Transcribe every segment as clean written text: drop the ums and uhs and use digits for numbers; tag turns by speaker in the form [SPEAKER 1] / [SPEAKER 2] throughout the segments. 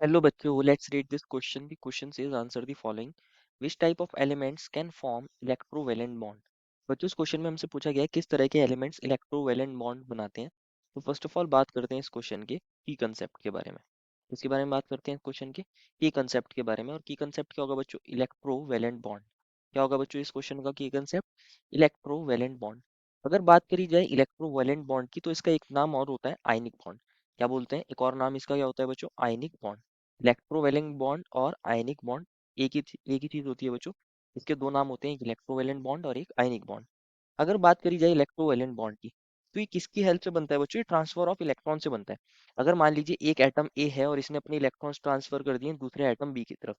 [SPEAKER 1] Hello बच्चों, let's read this question. The question says answer the following. Which type of elements can form electrovalent bond? बच्चों इस question में हमसे पूछा गया है किस तरह के एलिमेंट्स इलेक्ट्रोवेलेंट बॉन्ड बनाते हैं। तो फर्स्ट ऑफ ऑल बात करते हैं इस क्वेश्चन के की कंसेप्ट के बारे में। इसके बारे में बात करते हैं क्वेश्चन के की कंसेप्ट के बारे में। और की कंसेप्ट क्या होगा बच्चों? Electrovalent bond. क्या होगा बच्चों इस क्वेश्चन का की कंसेप्ट? Electrovalent bond. अगर बात करी जाए इलेक्ट्रोवेलेंट बॉन्ड की तो इसका एक नाम और होता है आयनिक बॉन्ड। क्या बोलते हैं? एक और नाम इसका क्या होता है बच्चों? Ionic bond. इलेक्ट्रोवेलेंट बॉन्ड और आयनिक बॉन्ड एक ही चीज होती है बच्चों। इसके दो नाम होते हैं, एक इलेक्ट्रोवेलेंट बॉन्ड और एक आयनिक बॉन्ड। अगर बात करी जाए इलेक्ट्रोवेलेंट बॉन्ड की तो ये किसकी हेल्प से बनता है बच्चों? ये ट्रांसफर ऑफ इलेक्ट्रॉन से बनता है। अगर मान लीजिए एक एटम ए है और इसने अपने इलेक्ट्रॉन्स ट्रांसफर कर दिए दूसरे एटम बी की तरफ,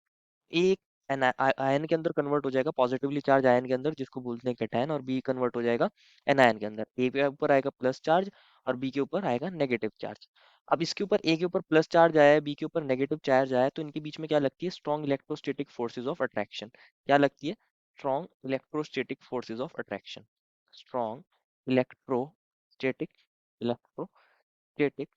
[SPEAKER 1] एक आयन के अंदर कन्वर्ट हो जाएगा, पॉजिटिवली चार्ज आयन के अंदर जिसको बोलते हैं कैटायन, और बी कन्वर्ट हो जाएगा एनायन के अंदर। ए के ऊपर आएगा प्लस चार्ज और बी के ऊपर आएगा नेगेटिव चार्ज। अब इसके ऊपर ए के ऊपर प्लस चार्ज आया है, बी के ऊपर नेगेटिव चार्ज आया है, तो इनके बीच में क्या लगती है? Strong electrostatic forces of attraction. क्या लगती है? Strong electrostatic forces of attraction. Strong electrostatic electrostatic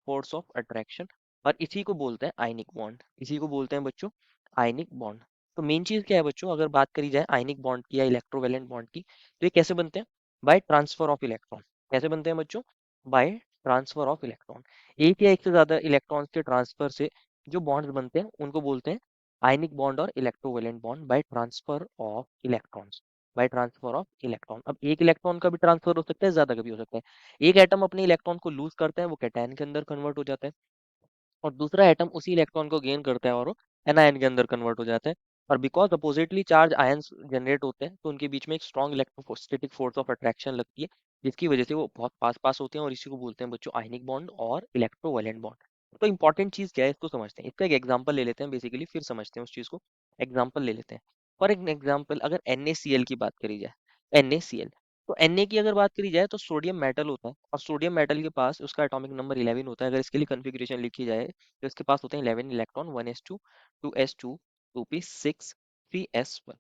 [SPEAKER 1] force of attraction. और इसी को बोलते हैं आयनिक बॉन्ड। इसी को बोलते हैं बच्चों आयनिक बॉन्ड। तो मेन चीज क्या है बच्चों? अगर बात करी जाए आयनिक बॉन्ड की या इलेक्ट्रोवेलेंट बॉन्ड की तो ये कैसे बनते हैं? By transfer of electron. कैसे बनते हैं बच्चों? By transfer of electron. एक या एक से ज्यादा इलेक्ट्रॉन्स के ट्रांसफर से जो बॉन्ड्स बनते हैं उनको बोलते हैं आयनिक बॉन्ड और electrovalent bond. By transfer of electrons, by transfer of electron. अब एक इलेक्ट्रॉन का भी ट्रांसफर हो सकता है, ज्यादा का भी हो सकता है। एक एटम अपने इलेक्ट्रॉन को लूज करता है, वो कैटायन के अंदर कन्वर्ट हो जाता है, और दूसरा एटम उसी इलेक्ट्रॉन को गेन करता है और वो एनायन के अंदर कन्वर्ट हो जाता है। और because oppositely charge ions generate होते हैं तो उनके बीच में एक strong electrostatic force of attraction लगती है, जिसकी वजह से वो बहुत पास पास होते हैं, और इसी को बोलते हैं बच्चों आयनिक बॉन्ड और इलेक्ट्रोवेलेंट बॉन्ड। तो इंपॉर्टेंट चीज क्या है इसको समझते हैं। इसका एक एग्जांपल ले लेते हैं बेसिकली, फिर समझते हैं उस चीज को। एग्जांपल ले लेते हैं। फॉर एग्जांपल अगर NaCl की बात करी जाए, NaCl, तो Na की अगर बात करी जाए तो सोडियम मेटल होता है, और सोडियम मेटल के पास उसका एटॉमिक नंबर 11 होता है। अगर इसके लिए कन्फिग्रेशन लिखी जाए तो इसके पास होते हैं 11 electron, 1s2, 2s2, 2p6, 3s1।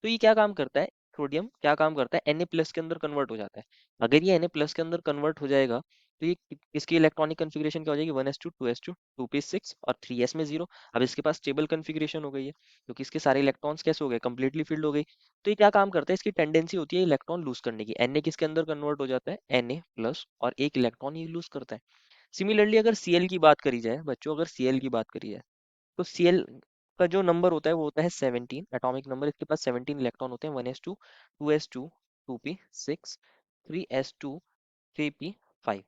[SPEAKER 1] तो ये क्या काम करता है? सोडियम क्या काम करता है? Na प्लस के अंदर कन्वर्ट हो जाता है। अगर ये Na प्लस के अंदर कन्वर्ट हो जाएगा तो ये इसकी इलेक्ट्रॉनिक कन्फिग्रेशन क्या हो जाएगी? 1s2, 2s2, 2p6 और 3s में 0। अब इसके पास स्टेबल कन्फिग्रेशन हो गई है क्योंकि इसके सारे इलेक्ट्रॉन्स कैसे हो गए? कंप्लीटली फिल्ड हो गई। तो ये क्या काम करता है? इसकी टेंडेंसी होती है इलेक्ट्रॉन लूज करने की। Na किसके अंदर कन्वर्ट हो जाता है? Na प्लस, और एक इलेक्ट्रॉन ये लूज करता है। सिमिलरली अगर Cl की बात करी जाए बच्चों, अगर Cl की बात करी जाए तो Cl का जो नंबर होता है वो होता है 17 एटॉमिक नंबर। इसके पास 17 इलेक्ट्रॉन होते हैं, 1s2, 2s2, 2p6, 3s2, 3p5।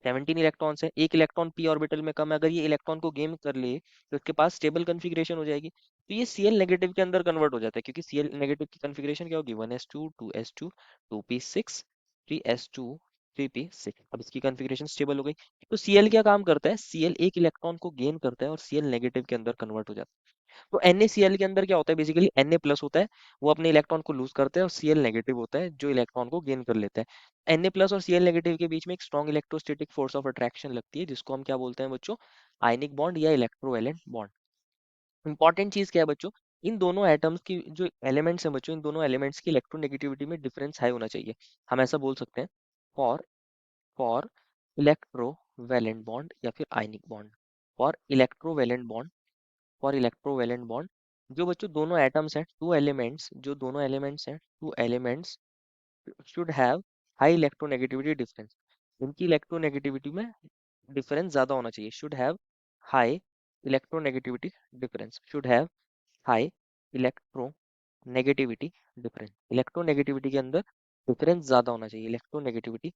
[SPEAKER 1] 17 electrons है, एक इलेक्ट्रॉन p ऑर्बिटल में कम है। अगर ये इलेक्ट्रॉन को गेन कर ले तो इसके पास स्टेबल कन्फिग्रेशन हो जाएगी, तो ये Cl नेगेटिव के अंदर कन्वर्ट हो जाता है, क्योंकि Cl नेगेटिव की कन्फिग्रेशन क्या होगी? 1s2, 2s2, 2p6, 3s2, 3p6। अब इसकी कन्फिग्रेशन स्टेबल हो गई। तो Cl क्या काम करता है? Cl एक इलेक्ट्रॉन को गेन करता है और Cl नेगेटिव के अंदर कन्वर्ट हो जाता है। तो NaCl के अंदर क्या होता है? बेसिकली Na प्लस होता है, वो अपने इलेक्ट्रॉन को लूज करता है, और Cl नेगेटिव होता है जो इलेक्ट्रॉन को गेन कर लेता है। Na प्लस और Cl नेगेटिव के बीच में एक strong electrostatic force of attraction लगती है, जिसको हम क्या बोलते हैं बच्चों? आयनिक बॉन्ड या इलेक्ट्रोवेलेंट बॉन्ड। इंपॉर्टेंट चीज क्या है बच्चों? इन दोनों एटम्स की जो एलिमेंट्स हैं बच्चों, इन दोनों एलिमेंट्स की इलेक्ट्रोनेगेटिविटी में डिफरेंस हाई होना चाहिए। हम ऐसा बोल सकते हैं फॉर फॉर इलेक्ट्रोवेलेंट बॉन्ड या फिर ionic bond. For electrovalent bond, for electrovalent bond, जो बच्चों दोनों एटम्स हैं, टू एलिमेंट्स, जो दोनों एलिमेंट्स हैं, two elements should have high electronegativity difference. इनकी इलेक्ट्रोनेगेटिविटी में डिफरेंस ज्यादा होना चाहिए। Should have high electronegativity difference, should have high electronegativity difference. Electronegativity के अंदर डिफरेंस ज्यादा होना चाहिए। Electronegativity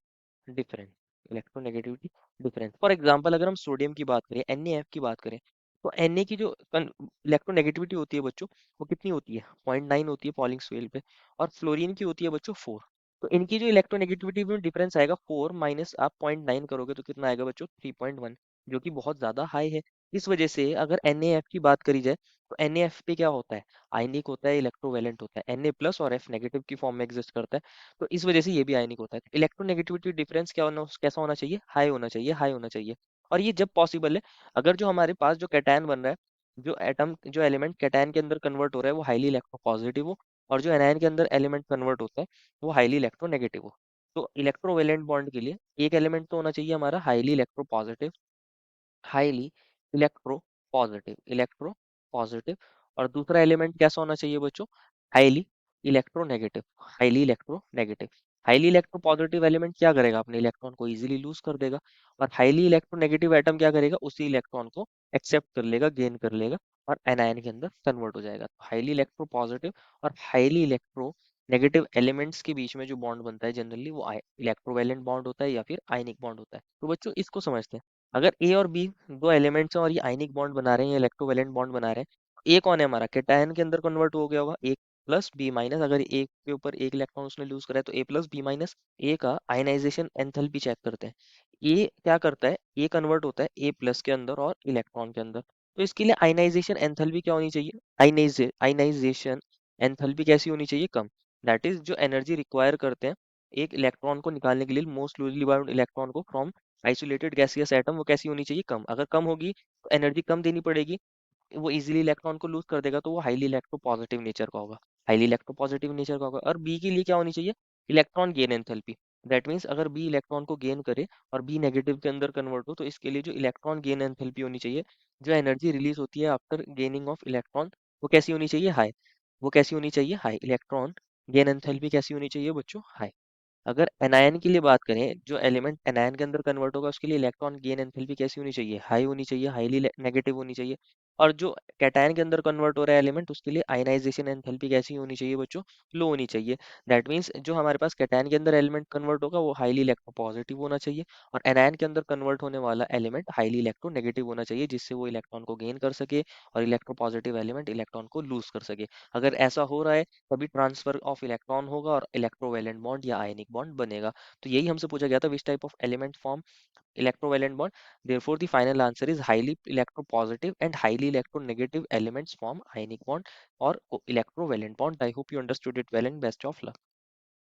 [SPEAKER 1] difference, electronegativity difference. For example अगर हम सोडियम की बात करें, NaF की बात करें, तो Na की जो इलेक्ट्रोनेगेटिविटी होती है बच्चों, वो कितनी होती है? 0.9 होती है पॉलिंग स्केल पे। और फ्लोरीन की होती है बच्चों 4। तो इनकी जो इलेक्ट्रोनेगेटिविटी में डिफरेंस आएगा, 4 माइनस आप 0.9 करोगे तो कितना आएगा बच्चों? 3.1, जो कि बहुत ज्यादा हाई है। इस वजह से अगर NaF की बात करी जाए तो NaF पे क्या होता है? आयनिक होता है, इलेक्ट्रोवेलेंट होता है। Na प्लस और F नेगेटिव की फॉर्म में एग्जिस्ट करता है, तो इस वजह से ये भी आयनिक होता है। इलेक्ट्रोनेगेटिविटी डिफरेंस क्या होना, कैसा होना चाहिए? हाई होना चाहिए, हाई होना चाहिए। और ये जब पॉसिबल है, अगर जो हमारे पास जो कैटायन बन रहा है, जो एटम, जो एलिमेंट कैटायन के अंदर कन्वर्ट हो रहा है वो हाईली इलेक्ट्रोपॉजिटिव हो, और जो एनायन के अंदर एलिमेंट कन्वर्ट होता है वो हाईली इलेक्ट्रोनेगेटिव हो। तो इलेक्ट्रोवेलेंट बॉन्ड के लिए एक एलिमेंट तो होना चाहिए हमारा highly electropositive, highly electro positive, electro positive. और दूसरा एलिमेंट कैसा होना चाहिए बच्चों? Highly electronegative, highly electronegative. Highly electropositive element क्या करेगा? अपने इलेक्ट्रॉन को इजीली लूज कर देगा। और हाईली इलेक्ट्रोनेगेटिव एटम क्या करेगा? उसी इलेक्ट्रॉन को एक्सेप्ट कर लेगा, गेन कर लेगा और एनायन के अंदर कन्वर्ट हो जाएगा। तो हाईली इलेक्ट्रोपॉजिटिव और हाईली इलेक्ट्रो नेगेटिव एलिमेंट्स के बीच में जो बॉन्ड बनता है जनरली वो इलेक्ट्रोवैलेंट बॉन्ड होता है या फिर आयनिक बॉन्ड होता है। तो बच्चों इसको समझते हैं। अगर ए और बी दो एलिमेंट्स हैं और ये आयनिक बॉन्ड बना रहे हैं या इलेक्ट्रोवैलेंट बॉन्ड बना रहे हैं, ए कौन है हमारा? कैटायन के अंदर कन्वर्ट हो गया होगा, ए प्लस बी माइनस। अगर ए के ऊपर एक इलेक्ट्रॉन उसने लूज करा है तो ए प्लस बी माइनस। ए का आयनाइजेशन एंथैल्पी चेक करते हैं। ए क्या करता है? ए कन्वर्ट होता है ए प्लस के अंदर और इलेक्ट्रॉन के अंदर। तो इसके लिए आयनाइजेशन एंथैल्पी क्या होनी चाहिए? आयनाइजेशन एंथैल्पी कैसी होनी चाहिए? कम। दैट इज जो एनर्जी रिक्वायर करते हैं एक इलेक्ट्रॉन को निकालने के लिए, मोस्ट लूजली बाउंड इलेक्ट्रॉन को फ्रॉम आइसोलेटेड गैसियस एटम, वो कैसी होनी चाहिए? कम। अगर कम होगी तो एनर्जी कम देनी पड़ेगी, वो इजीली इलेक्ट्रॉन को लूज कर देगा, तो वो हाईली इलेक्ट्रोपॉजिटिव नेचर का होगा। हाईली इलेक्ट्रोपॉजिटिव नेचर का होगा। और बी के लिए क्या होनी चाहिए? Electron gain enthalpy. That means अगर बी इलेक्ट्रॉन को गेन करे और बी नेगेटिव के अंदर कन्वर्ट हो, तो इसके लिए जो इलेक्ट्रॉन गेन एंथैल्पी होनी चाहिए, जो एनर्जी रिलीज होती है आफ्टर गेनिंग ऑफ इलेक्ट्रॉन, वो कैसी होनी चाहिए? हाई। वो कैसी होनी चाहिए? हाई। इलेक्ट्रॉन गेन एंथैल्पी कैसी होनी चाहिए बच्चों? हाई। अगर एनायन की लिए बात करें, जो एलिमेंट एनायन के अंदर कन्वर्ट होगा उसके लिए इलेक्ट्रॉन गेन एंथैल्पी कैसी होनी चाहिए? हाई होनी चाहिए, हाईली नेगेटिव होनी चाहिए। और जो कैटायन के अंदर कन्वर्ट हो रहा है एलिमेंट, उसके लिए आयनाइजेशन एंथैल्पी कैसी होनी चाहिए बच्चों? लो होनी चाहिए। दैट मीन्स जो हमारे पास कैटायन के अंदर एलिमेंट कन्वर्ट होगा वो हाईली इलेक्ट्रोपॉजिटिव होना चाहिए, और एनायन के अंदर कन्वर्ट होने वाला एलिमेंट हाईली इलेक्ट्रोनेगेटिव होना चाहिए, जिससे वो इलेक्ट्रॉन को गेन कर सके और इलेक्ट्रोपॉजिटिव एलिमेंट इलेक्ट्रॉन को लूज कर सके। अगर ऐसा हो रहा है तभी ट्रांसफर ऑफ इलेक्ट्रॉन होगा और इलेक्ट्रोवैलेंट बॉन्ड या आयनिक बॉन्ड बनेगा। तो यही हमसे पूछा गया था, which type of element form electrovalent bond? Therefore the final answer is highly electropositive and highly electronegative elements form ionic bond or electrovalent bond. I hope you understood it well and best of luck.